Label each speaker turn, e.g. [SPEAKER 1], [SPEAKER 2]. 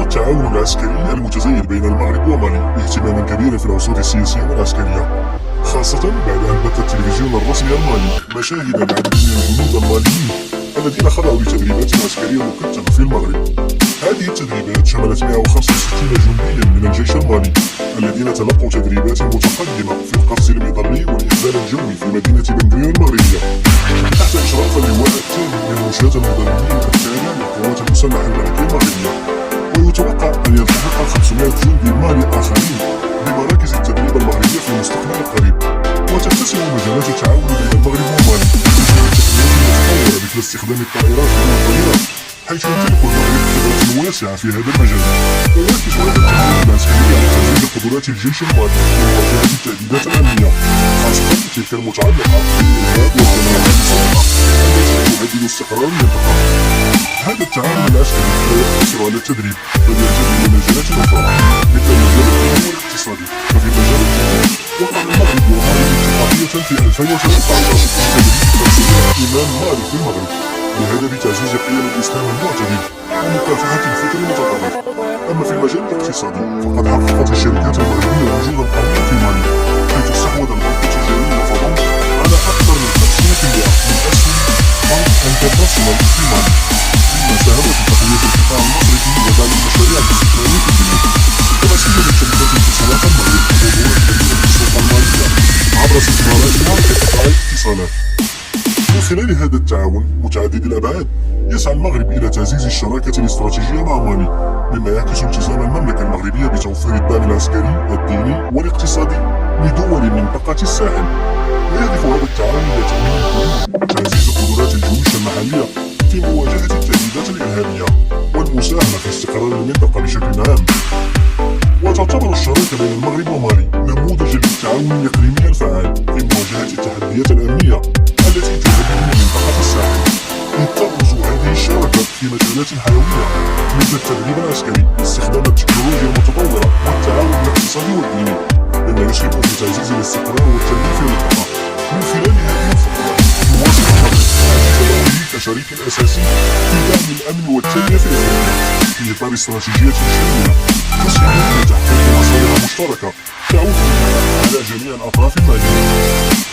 [SPEAKER 1] التعاون العسكري المتزايد بين المغرب ومالي اهتماما كبيرا في الأوساط السياسية والعسكرية، خاصة بعد أن بث التلفزيون الرسمي المالي مشاهد العديد من الجنود الماليين الذين خضعوا لتدريبات عسكرية مكثفة في المغرب. هذه التدريبات شملت 165 جنديا من الجيش المالي الذين تلقوا تدريبات متقدمة في القفز المظلي والإنزال الجوي في مدينة بنغرير المغربية تحت إشراف اللواء الثاني من منشاة المدنيين التابع للقوات المسلحة الملكية المغربية. ويتوقع أن يلتحق 500 جندي مالي آخرين بمراكز التدريب المغربية في المستقبل القريب. وتتسع مجالات التعاون بين المغرب ومالي المتطورة مثل استخدام الطائرات والطائرات، حيث يمتلك المغرب خبرة واسعة في هذا المجال. ويركز هذا التعاون العسكري على تعزيز قدرات الجيش المالي لمواجهة التهديدات الأمنية، خاصة تلك المتعلقة بالإرهاب والجماعات المسلحة التي تهدد استقرار المنطقة. هذا التعاون العسكري لا يقتصر على التدريب، بل يلتزم بمجالات أخرى مثل مجال التنمية الاقتصادي. ففي مجال التدريب وقع المغرب وهذه اتفاقية في 2013 لتدريب 500 إمام مالي في المغرب بهدف تعزيز قيم الإسلام المعتدل ومكافحة الفكر المتطرف. أما في المجال الاقتصادي فقد حققت الشركات المغربية وجودا قويا في مالي، حيث استحوذ البنك التجاري وفضل على أكثر من 50% من أسهم بنك انترناسيونال في مالي، مما ساهم في تقوية القطاع المصرفي ودعم المشاريع الاستثمارية في البلاد. كما ساهمت شركات اتصالات المغرب وظهورا كبيرا في السوق المالية عبر استثماراتها في قطاع الاتصالات. من خلال هذا التعاون متعدد الأبعاد يسعى المغرب إلى تعزيز الشراكة الاستراتيجية مع مالي، مما يعكس التزام المملكة المغربية بتوفير الدعم العسكري الديني والاقتصادي لدول منطقة الساحل. ويهدف هذا التعاون إلى تأمين تعزيز قدرات الجيوش المحلية في مواجهة التهديدات الإرهابية والمساهمة في استقرار المنطقة بشكل عام. وتعتبر الشراكة بين المغرب ومالي نموذجا للتعاون الإقليمي الفعال في مواجهة التحديات الأمنية التي تهدد منطقة الساحل. إذ تبرز هذه الشراكة في مجالات حيوية مثل التدريب العسكري، استخدام التكنولوجيا المتطورة والتعاون الاقتصادي والديني، مما يشرف في تعزيز الاستقرار والتنمية في المنطقة. من خلال هذه الخطوات يواصل المغرب تدخله كشريك أساسي في دعم الأمن والتنمية في أفريقيا في إطار استراتيجية شاملة تسهم في تحقيق مصالح مشتركة تعود على جميع الأطراف المعنية.